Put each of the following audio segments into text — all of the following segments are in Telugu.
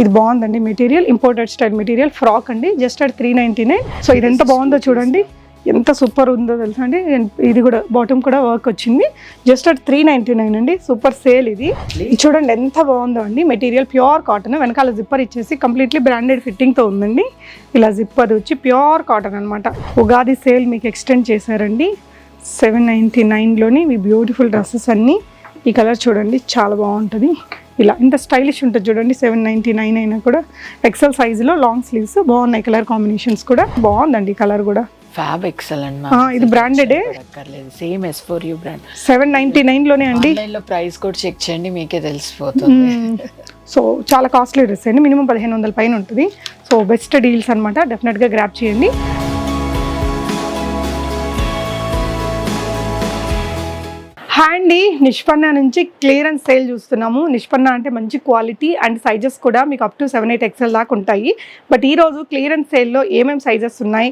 ఇది బాగుందండి material, imported style material, frock అండి, జస్ట్ అట్ 399. సో ఇది ఎంత బాగుందో చూడండి, ఎంత సూపర్ ఉందో తెలుసా అండి. ఇది కూడా బాటమ్ కూడా వర్క్ వచ్చింది, జస్ట్ అట్ 399 అండి. సూపర్ సేల్ ఇది చూడండి ఎంత బాగుందో అండి. మెటీరియల్ ప్యూర్ కాటన్, వెనకాల జిప్పర్ ఇచ్చేసి కంప్లీట్లీ బ్రాండెడ్ ఫిట్టింగ్తో ఉందండి. ఇలా జిప్పర్ వచ్చి ప్యూర్ కాటన్ అనమాట. ఉగాది సేల్ మీకు ఎక్స్టెండ్ చేశారండి. 799లోని మీ బ్యూటిఫుల్ డ్రెస్సెస్ అన్నీ. ఈ కలర్ చూడండి చాలా బాగుంటుంది, ఇలా ఇంత స్టైలిష్ ఉంటుంది చూడండి. 799 అయినా కూడా ఎక్సెల్ సైజులో లాంగ్ స్లీవ్స్ బాగున్నాయి, కలర్ కాంబినేషన్స్ కూడా బాగుందండి. కలర్ కూడా ఫ్యాబ్ ఎక్సలెంట్ ఇది బ్రాండెడే, సేమ్ S4U బ్రాండ్. 799లోనే అండి. ప్రైస్ కూడా చెక్ చేయండి, మీకే తెలిసిపోతుంది. సో చాలా కాస్ట్లీ డ్రెస్ అండి, మినిమం 1500 పైన ఉంటుంది. సో బెస్ట్ డీల్స్ అనమాట, డెఫినెట్గా గ్రాప్ చేయండి. హాయ్ అండి, నిష్పన్న నుంచి క్లియరెన్స్ సేల్ చూస్తున్నాము. నిష్పన్న అంటే మంచి క్వాలిటీ అండ్ సైజెస్ కూడా మీకు అప్ టు 7-8 XL దాకా ఉంటాయి. బట్ ఈరోజు క్లియరెన్స్ సేల్లో ఏమేమి సైజెస్ ఉన్నాయి,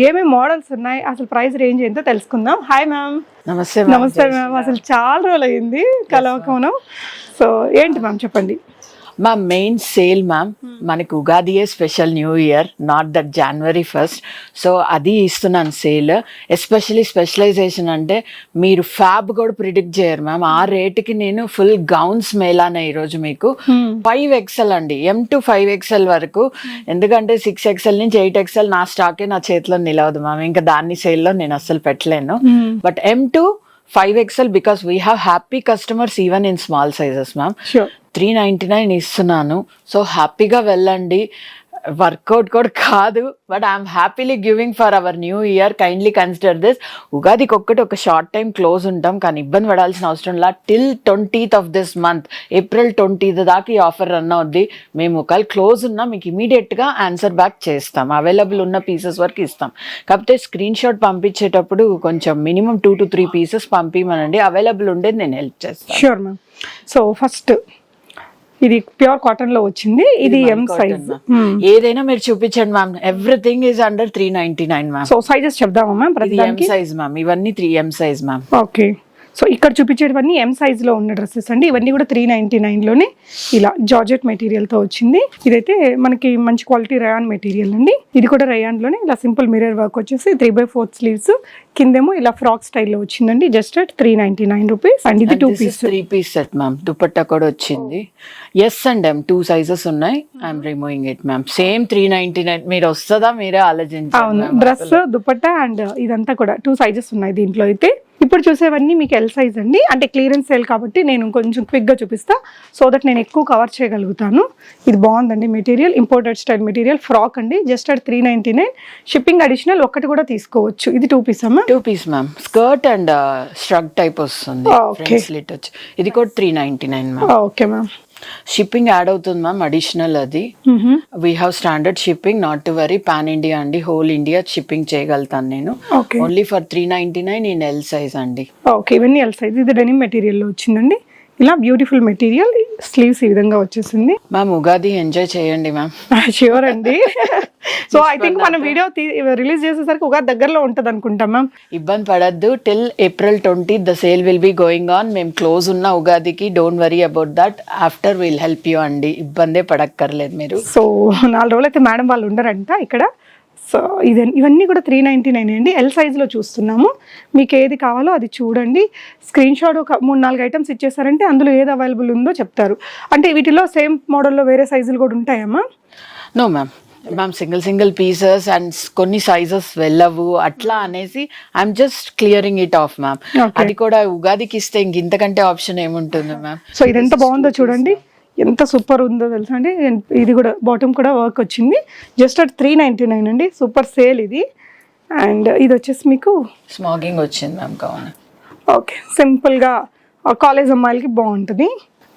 ఏమేమి మోడల్స్ ఉన్నాయి, అసలు ప్రైస్ రేంజ్ ఏంటో తెలుసుకుందాం. Hi ma'am. నమస్తే మ్యామ్, అసలు చాలా రోజులు అయింది కలవకం. సో ఏంటి మ్యామ్ చెప్పండి. మా మెయిన్ సేల్ మ్యామ్, మనకి ఉగాదియే special new year, not that January 1st. So అది ఇస్తున్నాను సేల్. ఎస్పెషలీ స్పెషలైజేషన్ అంటే మీరు ఫ్యాబ్ కూడా ప్రిడిక్ట్ చేయరు మ్యామ్. ఆ రేటుకి నేను ఫుల్ గౌన్స్ మేలానే ఈరోజు మీకు 5 XL అండి, M to 5 XL వరకు. ఎందుకంటే 6 XL నుంచి 8 XL నా స్టాకే నా చేతిలో నిలవదు మ్యామ్, ఇంకా దాన్ని సేల్లో నేను అస్సలు పెట్టలేను. But M to 5 XL because we have happy customers even in small sizes ma'am. 399 ఇస్తున్నాను. సో హ్యాపీగా వెళ్ళండి. వర్కౌట్ కూడా కాదు, but I'm happily giving for our new year. Kindly consider this. ఉగాదికి ఒక్కటి ఒక షార్ట్ టైం క్లోజ్ ఉంటాం, కానీ ఇబ్బంది పడాల్సిన అవసరం లా. Till 20th of this month, April 20th దాకా ఈ ఆఫర్ రన్ అవుద్ది. మేము ఒకవేళ క్లోజ్ ఉన్నా మీకు ఇమీడియట్గా ఆన్సర్ బ్యాక్ చేస్తాం, అవైలబుల్ ఉన్న పీసెస్ వరకు ఇస్తాం. కాకపోతే స్క్రీన్ షాట్ పంపించేటప్పుడు కొంచెం మినిమం 2 to 3 పీసెస్ పంపించమనండి, అవైలబుల్ ఉండేది నేను హెల్ప్ చేస్తాను. Sure ma'am. సో ఫస్ట్ ఇది ప్యూర్ కాటన్ లో వచ్చింది, ఇది M సైజ్. ఏదైనా మీరు చూపించండి ma'am, everything is under 399 ma'am. So sizes చెప్దామా మ్యామ్? M సైజ్ మ్యామ్, ఇవన్నీ 3M size ma'am. Okay, so ఇక్కడ చూపించేటివన్నీ M సైజ్ లో ఉన్న డ్రెస్సెస్ అండి. ఇవన్నీ కూడా 399లోనే ఇలా జార్జెట్ మెటీరియల్ తో వచ్చింది. ఇదైతే మనకి మంచి క్వాలిటీ రయాన్ మెటీరియల్ అండి. ఇది కూడా రయాన్ లోనే ఇలా సింపుల్ మిర్రర్ వర్క్ వచ్చేసి 3/4 స్లీవ్స్, కిందేమో ఇలా ఫ్రాక్ స్టైల్లో వచ్చిందండి, జస్ట్ అట్ 399 రూపీస్. అండ్ ఇది 2 piece 3 piece set ma'am. Dupatta కూడా వచ్చింది. ఎస్ అండ్ M 2 సైజెస్ ఉన్నాయి. I'm removing it ma'am. Same 399. మీరు వస్తుందా మీరే ఆలోచించండి. అవును, డ్రెస్ దుపట్టా అండ్ ఇదంతా కూడా 2 సైజెస్ ఉన్నాయి దీంట్లో. అయితే ఇప్పుడు చూసేవన్నీ మీకు L సైజ్ అండి, అంటే క్లియరెన్స్ సేల్ కాబట్టి నేను కొంచెం క్విక్గా చూపిస్తా, సో దట్ నేను ఎక్కువ కవర్ చేయగలుగుతాను. ఇది బాగుందండి material, imported style material, frock అండి, జస్ట్ అట్ 399. షిప్పింగ్ అడిషనల్ ఒక్కటి కూడా తీసుకోవచ్చు. ఇది 2 పీస్ అమ్మా? 2 piece ma'am. Skirt and shrug type వస్తుంది, ఫ్రంట్ స్లిట్ వచ్చి. ఇది కూడా 399 ma'am. Okay ma'am. Shipping add అవుతుంది మ్యామ్, అడిషనల్ అది. We have standard shipping, not to worry. Pan India అండి, హోల్ ఇండియా షిప్పింగ్ చేయగలుగుతాను నేను. Only for 399 in L size అండి. ఓకే, ఇవన్నీ L సైజ్. ఇది డెనిమ్ మెటీరియల్ లో వచ్చిందండి, ఇలా బ్యూటిఫుల్ మెటీరియల్, స్లీవ్స్ ఈ విధంగా వచ్చేసింది. మ్యామ్ ఉగాది ఎంజాయ్ చేయండి మ్యామ్. ష్యూర్ అండి. సో ఐ థింక్ మన వీడియో రిలీజ్ చేసేసరికి ఉగాది దగ్గరలో ఉంటుంది అనుకుంటాం మ్యామ్. ఇబ్బంది పడద్దు. Till April 20th the sale will be going on. మేము క్లోజ్ ఉన్న ఉగాదికి, don't worry about that. After will help you అండి, ఇబ్బందే పడక్కర్లేదు మీరు. సో 4 రోజులు అయితే మేడం వాళ్ళు ఉండరంట ఇక్కడ. సో ఇవన్నీ కూడా 399 అండి. L సైజులో చూస్తున్నాము. మీకు ఏది కావాలో అది చూడండి. స్క్రీన్ షాట్ ఒక 3-4 ఐటమ్స్ ఇచ్చేసారంటే అందులో ఏది అవైలబుల్ ఉందో చెప్తారు. అంటే వీటిలో సేమ్ మోడల్లో వేరే సైజులు కూడా ఉంటాయమ్మా? No ma'am. Ma'am single pieces and కొన్ని సైజెస్ వెళ్ళవు అట్లా అనేసి I'm just clearing it off ma'am. అది కూడా ఉగాదికి ఇస్తే ఇంతకంటే ఆప్షన్ ఏముంటుంది మ్యామ్. సో ఇది ఎంత బాగుందో చూడండి, ఎంత సూపర్ ఉందో తెలుసా అండి. ఇది కూడా బాటమ్ కూడా వర్క్ వచ్చింది, జస్ట్ అట్ 399 అండి. సూపర్ సేల్ ఇది. అండ్ ఇది వచ్చేసి మీకు స్మాగింగ్ వచ్చింది మ్యామ్, కావాలి. ఓకే, సింపుల్గా కాలేజ్ అమ్మాయిలకి బాగుంటుంది.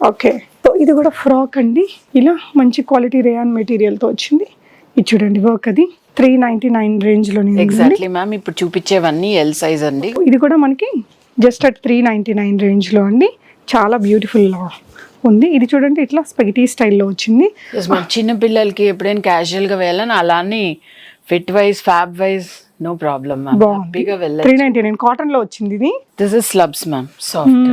ఓకే, సో ఇది కూడా ఫ్రాక్ అండి, ఇలా మంచి క్వాలిటీ రేయాన్ మెటీరియల్తో వచ్చింది. ఇది చూడండి వర్క్, అది 399 రేంజ్లో. Exactly ma'am. ఇప్పుడు చూపించేవన్నీ L సైజ్ అండి. ఇది కూడా మనకి జస్ట్ అట్ 399 రేంజ్లో అండి. చాలా బ్యూటిఫుల్ ఉంది. ఇది చూడండి ఇట్లా స్పైటీ స్టైల్లో వచ్చింది. చిన్న పిల్లలకి ఎప్పుడైనా క్యాజువల్ గా వెళ్ళాలని, అలానే fit wise, fab wise, no problem ma'am. హ్యాపీగా వెళ్ళాలి. 399 కాటన్ లో వచ్చింది ఇది. This is slubs ma'am, soft.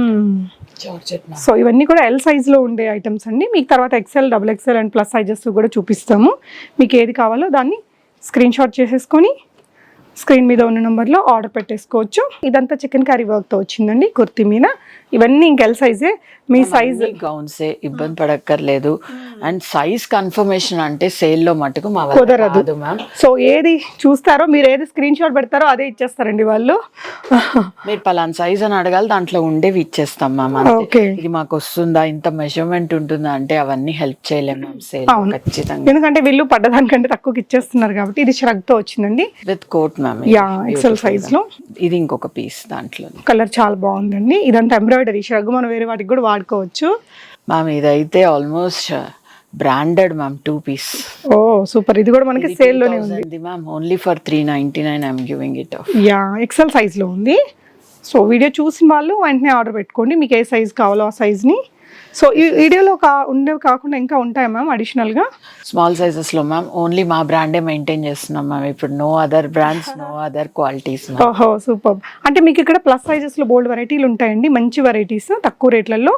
Georgette ma'am. So ఇవన్నీ కూడా ఎల్ సైజ్లో ఉండే ఐటమ్స్ అండి. మీకు తర్వాత XL, double XL and plus sizes కూడా చూపిస్తాము. మీకు ఏది కావాలో దాన్ని స్క్రీన్ షాట్ చేసేసుకొని స్క్రీన్ మీద ఉన్న నెంబర్లో ఆర్డర్ పెట్టేసుకోవచ్చు. ఇదంతా చికెన్ కర్రీ వర్క్తో వచ్చిందండి కుర్తీ మీద. ఇవన్నీ ఇంక ఎల్ సైజే. మీ సైజ్ గౌన్సే, ఇబ్బంది పడక్కర్లేదు. అండ్ సైజ్ కన్ఫర్మేషన్ అంటే సేల్ లో మటుకు మా వల్ల కుదరదు కాదు మ్యామ్. సో ఏది చూస్తారో, మీరు ఏది స్క్రీన్ షాట్ పెడతారో అదే ఇచ్చేస్తారండి వాళ్ళు. మీరు పలానా సైజ్ అని అడగాలి, దాంట్లో ఉండేవి ఇచ్చేస్తాం మ్యామ్. ఓకే. ఇది మాకు వస్తుందా, ఇంత మెజర్మెంట్ ఉంటుందా అంటే అవన్నీ హెల్ప్ చేయలేము మ్యామ్ సేల్ ఖచ్చితంగా. ఎందుకంటే వీళ్ళు పడ్డదానికంటే తక్కువకి ఇచ్చేస్తున్నారు కాబట్టి. ఇది ష్రగ్ తో వచ్చిందండి with coat ma'am. Yeah, XL size లో. ఇది ఇంకొక పీస్ దాంట్లో. కలర్ చాలా బాగుందండి. ఇదంతా ఎంబ్రాయిడరీ ష్రగ్, మనం వేరే వాటికి కూడా వాడుకోవచ్చు మ్యామ్. ఇదైతే almost branded ma'am, 2 piece. Oh super. ఇది కూడా మనకి సేల్ లోనే ఉంది ma'am. Only for 399 I'm giving it off. Yeah, XL size లో ఉంది. సో వీడియో చూసిన వాళ్ళు వెంటనే ఆర్డర్ పెట్టుకోండి, మీకు ఏ సైజ్ కావాలో ఆ సైజ్ ని. సో ఈ వీడియోలో ఉండేవి కాకుండా ఇంకా ఉంటాయా మ్యామ్ అడిషనల్ గా? స్మాల్ సైజెస్ లో మ్యామ్ ఓన్లీ మా బ్రాండే మెయింటైన్ చేస్తున్నాం మ్యామ్ ఇప్పుడు. No other brands, no other qualities. ఓహో సూపర్. అంటే మీకు ఇక్కడ ప్లస్ సైజెస్ లో బోల్డ్ వెరైటీలు ఉంటాయండి, మంచి వెరైటీస్ తక్కువ రేట్లలో.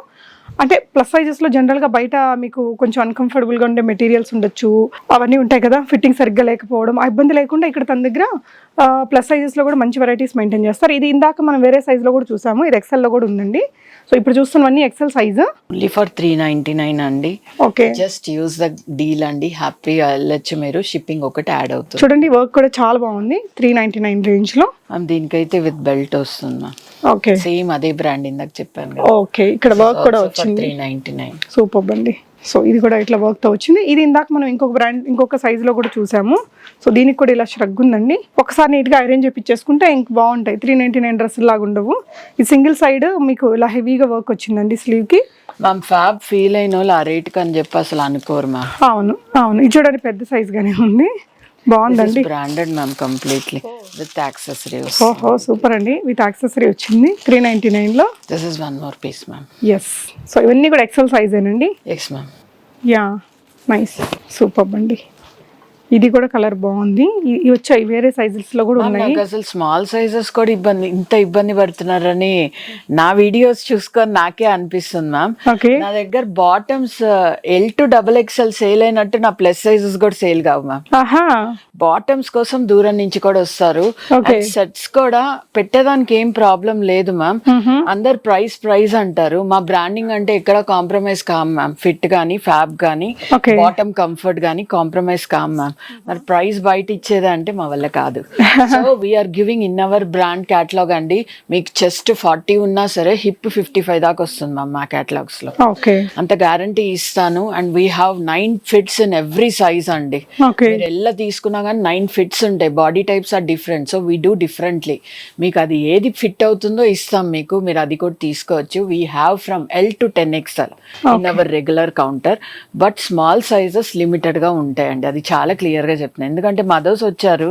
అంటే ప్లస్ సైజెస్లో జనరల్గా బయట మీకు కొంచెం అన్కంఫర్టబుల్గా ఉండే మెటీరియల్స్ ఉండొచ్చు, అవన్నీ ఉంటాయి కదా, ఫిట్టింగ్ సరిగ్గా లేకపోవడం, ఆ ఇబ్బంది లేకుండా ఇక్కడ తన దగ్గర ప్లస్ సైజెస్లో కూడా మంచి వెరైటీస్ మెయింటైన్ చేస్తారు. ఇది ఇందాక మనం వేరే సైజులో కూడా చూసాము, ఇది ఎక్సెల్లో కూడా ఉందండి. సో ఇప్పుడు చూస్తున్నవన్నీ ఎక్సెల్ సైజు. ఓన్లీ ఫర్ 399 అండి. Okay, just use the deal అండి, హ్యాపీగా వెళ్ళొచ్చు మీరు. షిప్పింగ్ ఒకటి యాడ్ అవుతుంది. చూడండి వర్క్ కూడా చాలా బాగుంది, 399 రేంజ్లో. దీనికైతే విత్ బెల్ట్ వస్తుంది. ఓకే, సేమ్ అదే బ్రాండ్ ఇందాక చెప్పాను. ఓకే, ఇక్కడ వర్క్ కూడా వచ్చింది. 399. సూపర్ అండి. సో ఇది కూడా ఇట్లా వర్క్తో వచ్చింది. ఇది ఇందాక మనం ఇంకొక బ్రాండ్ ఇంకొక సైజులో కూడా చూసాము. సో దీనికి కూడా ఇలా ష్రగ్ ఉందండి. ఒకసారి నీట్గా ఐరన్ చేపించేసుకుంటే ఇంక బాగుంటాయి. 399 డ్రెస్సులు లాగా ఉండవు. ఈ సింగిల్ సైడ్ మీకు ఇలా హెవీగా వర్క్ వచ్చిందండి స్లీవ్కి. మ్యామ్ ఫ్యాబ్ ఫీల్ అయిన వాళ్ళు ఆ రేట్కి అని చెప్పి అసలు అనుకోరు మ్యామ్. అవును అవును, ఇది చూడండి పెద్ద సైజ్గానే ఉంది, బాగుందండి. Branded ma'am completely with accessories. ఓహో సూపర్ అండి, విత్ యాక్సెసరీ వచ్చింది 399లో. This is one more piece ma'am. Yes, so ఇవన్నీ కూడా ఎక్సెల్ సైజేనండి. Yes ma'am. Yeah, nice, super అండి. ఇది కూడా కలర్ బాగుంది. ఇవి వచ్చాయి వేరే సైజెస్ లో కూడా ఉన్నాయి. నాకు అసలు స్మాల్ సైజెస్ కూడా ఇంత ఇబ్బంది పడుతున్నారని నా వీడియోస్ చూసుకొని నాకే అనిపిస్తుంది మ్యామ్. నా దగ్గర బాటమ్స్ L2 XXL సేల్ అయినట్టు నా ప్లస్ సైజెస్ కూడా సేల్ కావు మ్యామ్. బాటమ్స్ కోసం దూరం నుంచి కూడా వస్తారు. సెట్స్ కూడా పెట్టేదానికి ఏం ప్రాబ్లం లేదు మ్యామ్. అందరు ప్రైస్ అంటారు. మా బ్రాండింగ్ అంటే ఎక్కడ కాంప్రమైజ్ కామ్ మ్యామ్. ఫిట్ గానీ, ఫ్యాబ్ గానీ, బాటమ్ కంఫర్ట్ గానీ కాంప్రమైజ్ కామ్ మ్యామ్. మరి ప్రైస్ బయట ఇచ్చేది అంటే మా వల్ల కాదు. So we're giving in our brand catalogue అండి. మీకు చెస్ట్ 40 ఉన్నా సరే హిప్ 55 దాకా వస్తుంది మ్యామ్ మా క్యాటలాగ్స్ లో. అంత గ్యారంటీ ఇస్తాను. And we have 9 fits in every size అండి. మీరు ఎలా తీసుకున్నా కానీ 9 ఫిట్స్ ఉంటాయి. Body types are different, so we do differently. మీకు అది ఏది ఫిట్ అవుతుందో ఇస్తాం మీకు, మీరు అది కూడా తీసుకోవచ్చు. We have from L to 10XL in our regular counter. But small sizes limited గా ఉంటాయండి, అది చాలా క్లియర్ గా చెప్తున్నాను. ఎందుకంటే మదర్స్ వచ్చారు,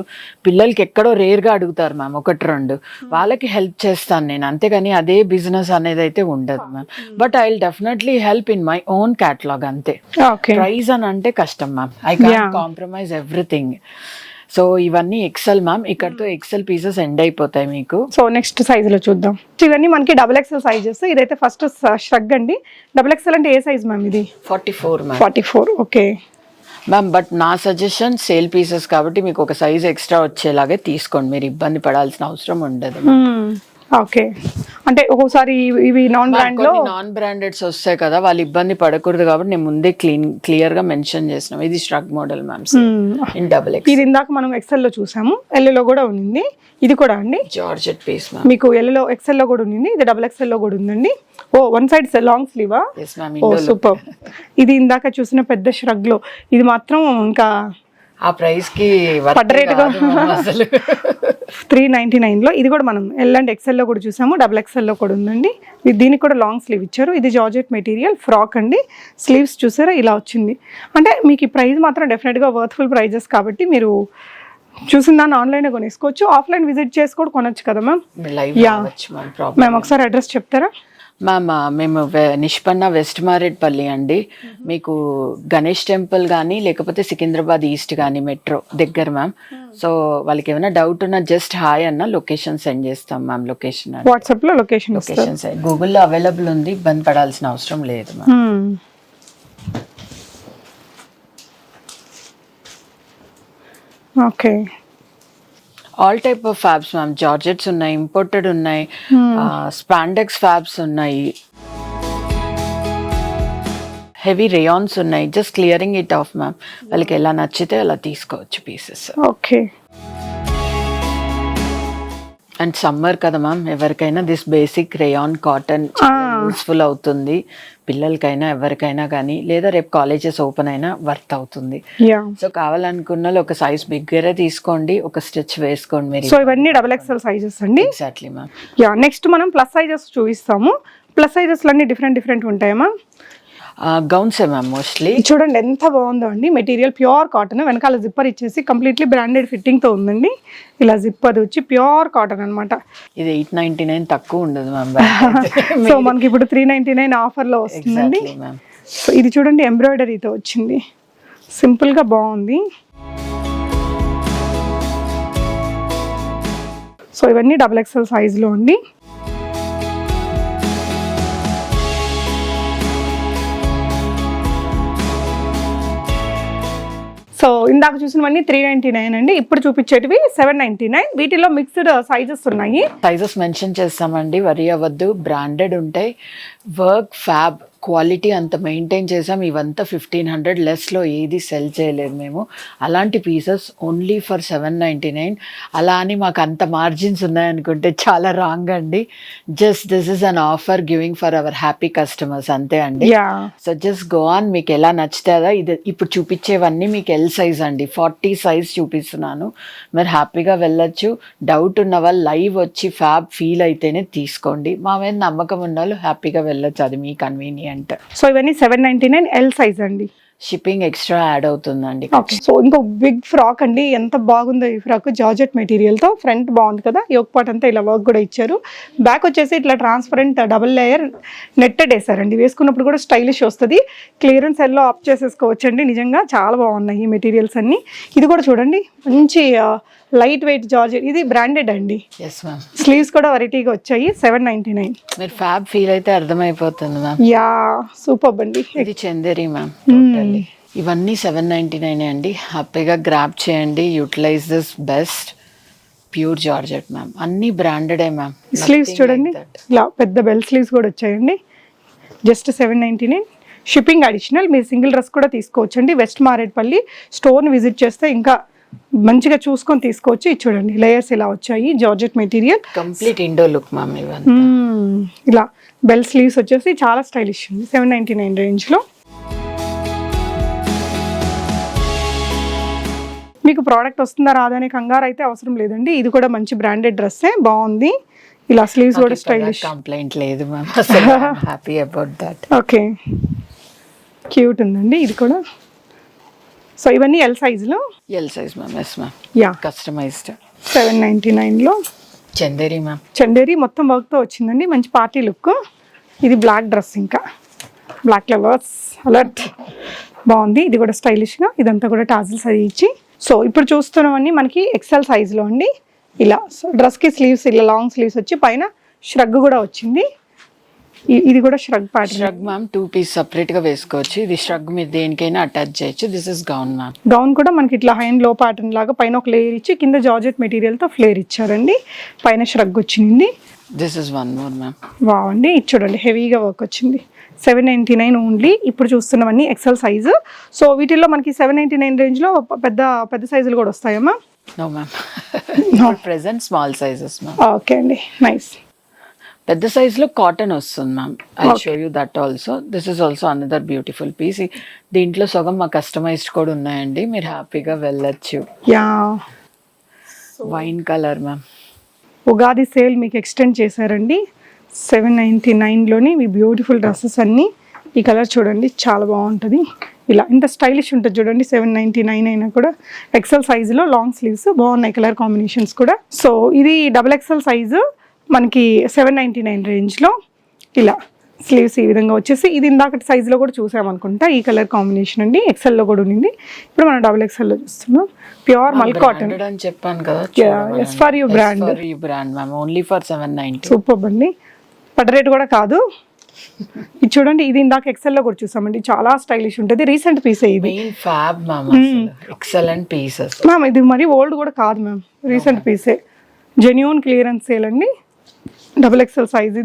పిల్లలకి ఎక్కడో రేర్ గా అడుగుతారు మ్యామ్, 1-2 వాళ్ళకి హెల్ప్ చేస్తాను నేను, అంతేగాని అదే బిజినెస్ అనేది అయితే ఉండదు ma'am. But I will definitely help in my own catalogue అంతే. ప్రైస్ అని అంటే కష్టం ma'am, I can't compromise everything. So ఇవన్నీ ఎక్సెల్ మ్యామ్. ఇక్కడతో ఎక్సెల్ పీసెస్ ఎండ్ అయిపోతాయి మీకు. సో నెక్స్ట్ సైజ్ లో చూద్దాం. ఇవన్నీ మనకి XXL సైజెస్. ఇదైతే ఫస్ట్ ష్రగ్ అండి. XXL అంటే ఏ సైజ్ మ్యామ్ ఇది? 44 మ్యామ్. 44, okay ma'am. బట్ నా సజెషన్ సేల్ పీసెస్ కాబట్టి మీకు ఒక సైజ్ ఎక్స్ట్రా వచ్చేలాగే తీసుకోండి, మీరు ఇబ్బంది పడాల్సిన అవసరం ఉండదు. ఓకే, అంటే ఒక్కోసారి ఇవి నాన్ బ్రాండెడ్స్ వస్తాయి కదా, వాళ్ళు ఇబ్బంది పడకూడదు కాబట్టి నేను ముందే క్లియర్ గా మెన్షన్ చేసినాం. ఇది స్ట్రగ్ మోడల్ మ్యామ్ ఇన్ XXL. ఇది ఇందాక మనం ఎక్సెల్ లో చూసాము, L లో కూడా ఉంది. ఇది కూడా అండి జార్జెట్ పీస్ మ్యామ్. మీకు L లో XL లో కూడా ఉంది, ఇది XXL లో కూడా ఉందండి. ఓ వన్ సైడ్ లాంగ్ స్లీవా? ఓ సూపర్. ఇది ఇందాక చూసిన పెద్ద ష్రగ్ లో ఇది మాత్రం ఇంకా ఆ ప్రైస్ కి పడ్డరేటుగా 399లో. ఇది కూడా మనం L అండ్ XL లో కూడా చూసాము, XXL లో కూడా ఉందండి. దీనికి కూడా లాంగ్ స్లీవ్ ఇచ్చారు. ఇది జార్జెట్ మెటీరియల్ ఫ్రాక్ అండి. స్లీవ్స్ చూసారా ఇలా వచ్చింది. అంటే మీకు ఈ ప్రైస్ మాత్రం డెఫినెట్గా వర్త్ఫుల్ ప్రైజెస్ కాబట్టి మీరు చూసిన దాన్ని ఆన్లైన్ కొనేసుకోవచ్చు, ఆఫ్లైన్ విజిట్ చేసి కూడా కొనొచ్చు కదా మ్యామ్. మ్యామ్ ఒకసారి అడ్రస్ చెప్తారా? మ్యామ్ మేము నిష్పన్న వెస్ట్ మారేడ్పల్లి అండి. మీకు గణేష్ టెంపుల్ కానీ లేకపోతే సికింద్రాబాద్ ఈస్ట్ కానీ మెట్రో దగ్గర మ్యామ్. సో వాళ్ళకి ఏమైనా డౌట్ ఉన్నా జస్ట్ హాయ్ అన్న లొకేషన్ సెండ్ చేస్తాం మ్యామ్. లొకేషన్ వాట్సాప్ లో లొకేషన్ గూగుల్లో అవైలబుల్ ఉంది, ఇబ్బంది పడాల్సిన అవసరం లేదు ma'am. Okay, all type of fabs ma'am. Georgettes ఉన్నాయి, ఇంపోర్టెడ్ ఉన్నాయి, స్పాండెక్స్ ఫ్యాబ్స్ ఉన్నాయి, హెవీ రేయాన్స్ ఉన్నాయి. Just clearing it off ma'am. వాళ్ళకి ఎలా నచ్చితే అలా తీసుకోవచ్చు పీసెస్. ఓకే, అండ్ సమ్మర్ కదా మ్యామ్, ఎవరికైనా this basic rayon cotton useful అవుతుంది, పిల్లలకైనా ఎవరికైనా కానీ, లేదా రేపు కాలేజెస్ ఓపెన్ అయినా వర్త్ అవుతుంది. సో కావాలనుకున్న వాళ్ళు ఒక సైజ్ బిగ్గరే తీసుకోండి, ఒక స్టిచ్ వేసుకోండి మీరు. సో ఇవన్నీ XXL సైజెస్ అండి. Exactly ma'am. నెక్స్ట్ మనం ప్లస్ సైజెస్ చూపిస్తాము. ప్లస్ సైజెస్ అన్ని డిఫరెంట్ ఉంటాయి మ్యామ్. గౌన్సే మ్యామ్ మోస్ట్లీ. చూడండి ఎంత బాగుందో అండి. మెటీరియల్ ప్యూర్ కాటన్, వెనకాల జిప్పర్ ఇచ్చేసి కంప్లీట్లీ బ్రాండెడ్ ఫిట్టింగ్ తో ఉందండి. ఇలా జిప్పర్ వచ్చి ప్యూర్ కాటన్ అన్నమాట. ఇది 899 తక్కువ ఉండదు మ్యామ్. సో మనకి ఇప్పుడు 399 ఆఫర్ లో వస్తుందండి. సో ఇది చూడండి ఎంబ్రాయిడరీతో వచ్చింది, సింపుల్ గా బాగుంది. సో ఇవన్నీ XXL సైజ్ లో అండి. సో ఇందాక చూసినవన్నీ 399 అండి. ఇప్పుడు చూపించేటివి 799. వీటిలో మిక్స్డ్ సైజెస్ ఉన్నాయి. సైజెస్ మెన్షన్ చేస్తామండి, వరి అవ్వద్దు. బ్రాండెడ్ ఉంటాయి, వర్క్ ఫ్యాబ్ క్వాలిటీ అంత మెయింటైన్ చేసాం. ఇవంతా 1500 లెస్లో ఏది సెల్ చేయలేదు మేము. అలాంటి పీసెస్ ఓన్లీ ఫర్ 799. అలా అని మాకు అంత మార్జిన్స్ ఉన్నాయనుకుంటే చాలా రాంగ్ అండి. Just this is an offer giving for hour happy customers, అంతే అండి. సో జస్ట్ గో ఆన్, మీకు ఎలా నచ్చుతుందా. ఇది ఇప్పుడు చూపించేవన్నీ మీకు ఎల్ సైజ్ అండి, 40 సైజ్ చూపిస్తున్నాను. మీరు హ్యాపీగా వెళ్ళొచ్చు. డౌట్ ఉన్న వాళ్ళు లైవ్ వచ్చి ఫ్యాబ్ ఫీల్ అయితేనే తీసుకోండి. మా మీద నమ్మకం ఉన్న వాళ్ళు హ్యాపీగా వెళ్ళొచ్చు, అది మీ కన్వీనియంట్. సో ఇవన్నీ 799 ఎల్ సైజ్ అండి. షిప్పింగ్ ఎక్స్ట్రా యాడ్ అవుతుందండి. సో ఇంకో బిగ్ ఫ్రాక్ అండి, ఎంత బాగుందో ఈ ఫ్రాక్. జార్జెట్ మెటీరియల్ తో ఫ్రంట్ బాగుంది కదా, యోక్ పార్ట్ అంతా ఇలా వర్క్ కూడా ఇచ్చారు. బ్యాక్ వచ్చేసి ఇట్లా ట్రాన్స్పరెంట్ డబుల్ లేయర్ నెట్టెడ్ వేసారండి. వేసుకున్నప్పుడు కూడా స్టైలిష్ వస్తుంది. క్లియరెన్స్ ఎల్లో ఆఫ్ చేసేసుకోవచ్చు అండి. నిజంగా చాలా బాగున్నాయి ఈ మెటీరియల్స్ అన్ని. ఇది కూడా చూడండి మంచి లైట్ వెయిట్ జార్జెట్, ఇది బ్రాండెడ్ అండి. స్లీవ్స్ కూడా వెరైటీగా వచ్చాయి. 799. మీరు ఫ్యాబ్ ఫీల్ అయితే అర్థమైపోతుంది మ్యామ్. యా సూపర్ అండి. ఇది చందేరి మ్యామ్. ఇవన్నీ 799 అండి. హ్యాపీగా గ్రాప్ చేయండి, utilise this best pure georgette ma'am. అన్ని బ్రాండెడే మ్యామ్. స్లీవ్స్ చూడండి ఇలా పెద్ద బెల్ స్లీవ్స్ కూడా వచ్చాయండి. జస్ట్ 799. Shipping additional. మీరు సింగిల్ డ్రెస్ కూడా తీసుకోవచ్చు అండి. వెస్ట్ మారేడ్పల్లి స్టోర్ని విజిట్ చేస్తే ఇంకా మంచిగా చూసుకొని తీసుకోవచ్చు. ఇది చూడండి లేయర్స్ ఇలా వచ్చాయి, georgette material, complete Indo look ma'am. ఇలా బెల్ స్లీవ్స్ వచ్చేసి చాలా స్టైలిష్ ఉంది. 799 రేంజ్ లో. మీకు ప్రోడక్ట్ వస్తుందా రాదా అనే కంగారు అయితే అవసరం లేదండి. ఇది కూడా మంచి బ్రాండెడ్ డ్రెస్సే, బాగుంది. ఇలా స్లీవ్స్ కూడా స్టైలిష్. కంప్లైంట్ లేదు ma'am. Happy about that. Okay, cute ఉందండి ఇది కూడా. సో ఇవన్నీ ఎల్ సైజ్లో. L size ma'am. Yes ma'am. Yeah, customised. 799లో చందేరి మ్యామ్. చందేరి మొత్తం వర్క్తో వచ్చిందండి. మంచి పార్టీ లుక్. ఇది బ్లాక్ డ్రెస్, ఇంకా బ్లాక్ ఫ్లవర్స్ అలర్ట్ బాగుంది. ఇది కూడా స్టైలిష్గా, ఇదంతా కూడా టాజిల్స్ అది ఇచ్చి. సో ఇప్పుడు చూస్తున్నవన్నీ మనకి XL సైజ్లో అండి. ఇలా డ్రెస్కి స్లీవ్స్ ఇలా లాంగ్ స్లీవ్స్ వచ్చి పైన ష్రగ్ కూడా వచ్చింది. ఇది కూడా shrug pattern. Shrug ma'am 2 piece separate గా వేసుకోవచ్చు. ఇది ష్రగ్ మీరు దేనికైనా అటాచ్ చేయొచ్చు. This is gown ma'am. Gown కూడా మనకి ఇట్లా హై అండ్ లో ప్యాటర్న్ లాగా పైన ఒక లేయర్ ఇచ్చి కింద జార్జెట్ మెటీరియల్ తో ఫ్లేర్ ఇచ్చారండి. పైన ష్రగ్ వచ్చింది. This is one more ma'am. బాగుంది. ఇది చూడండి హెవీగా వర్క్ వచ్చింది. 799 ఓన్లీ. ఇప్పుడు చూస్తున్నవన్నీ XL సైజు. సో వీటిల్లో మనకి 799 రేంజ్ లో పెద్ద సైజులు కూడా వస్తాయమ్మా? No ma'am, present small sizes ma'am. Okay అండి, నైస్. పెద్ద సైజులో కాటన్ వస్తుంది ma'am. I show you that also. This is also another beautiful piece. దీంట్లో సగం మా కస్టమైజ్డ్ కూడా ఉన్నాయండి, మీరు హ్యాపీగా వెళ్ళొచ్చు. Yeah, wine colour ma'am. Ugadi sale మీకు ఎక్స్టెండ్ చేశారండి. 799లోని మీ బ్యూటిఫుల్ డ్రెస్సెస్ అన్నీ. ఈ కలర్ చూడండి చాలా బాగుంటుంది. ఇలా ఇంత స్టైలిష్ ఉంటుంది చూడండి. 799 అయినా కూడా. XL సైజులో లాంగ్ స్లీవ్స్ బాగున్నాయి, కలర్ కాంబినేషన్స్ కూడా. సో ఇది XXL సైజు మనకి 799 రేంజ్లో. ఇలా స్లీవ్స్ ఈ విధంగా వచ్చేసి ఇది ఇందాక సైజులో కూడా చూసామనుకుంటా ఈ కలర్ కాంబినేషన్ అండి ఎక్సెల్లో కూడా ఉంది ఇప్పుడు మనం డబుల్ ఎక్సెల్లో చూస్తున్నాం ప్యూర్ మల్ కాటన్ Branded అని చెప్పాను కదా yes for you brand brand ma'am only for 790. Super అండి పడ్డ రేట్ కూడా కాదు ఇది చూడండి ఇది ఇందాక ఎక్సెల్లో కూడా చూసామండి చాలా స్టైలిష్ ఉంటుంది రీసెంట్ పీసే ఇది main fab ma'am excellent pieces. Ma'am ఇది మరి ఓల్డ్ కూడా కాదు మ్యామ్ రీసెంట్ పీసే జెన్యూన్ క్లియరెన్స్ సేల్ అండి డబుల్ ఎక్సెల్ సైజ్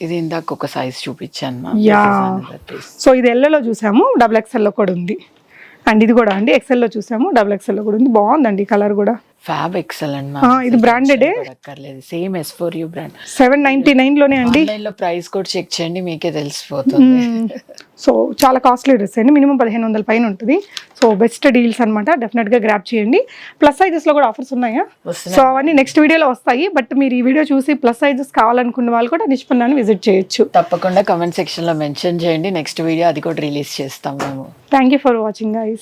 ఇది ఇందాక ఒక సైజ్ చూపించాను మ్యామ్. యా సో ఇది ఎల్లోలో చూసాము డబుల్ ఎక్సెల్లో కూడా ఉంది అండ్ ఇది కూడా అండి ఎక్సెల్లో చూసాము డబుల్ ఎక్సెల్లో కూడా ఉంది బాగుందండి కలర్ కూడా ఫ్యాబ్ ఎక్సలెంట్ ఇది branded ఏ? అక్కర్లేదు సేమ్ S4U బ్రాండ్. 799 లోనే అండి ఆన్లైన్ లో ప్రైస్ కూడా చెక్ చేయండి మీకే తెలిసిపోతుంది. సో చాలా కాస్ట్లీ డ్రెస్ అండి మినిమం 1500 పైన ఉంటుంది సో బెస్ట్ డీల్స్ అనమాట డెఫినెట్గా గ్రాప్ చేయండి ప్లస్ సైజెస్లో కూడా ఆఫర్స్ ఉన్నాయా వస్తున్నాయి. సో అవన్నీ నెక్స్ట్ వీడియోలో వస్తాయి బట్ మీరు ఈ వీడియో చూసి ప్లస్ సైజెస్ కావాలనుకున్న వాళ్ళు కూడా నిష్పన్నాన్ని విజిట్ చేయొచ్చు తప్పకుండా కమెంట్ సెక్షన్ లో మెన్షన్ చేయండి నెక్స్ట్ వీడియో అది కూడా రిలీజ్ చేస్తాం మేము. Thank you for watching guys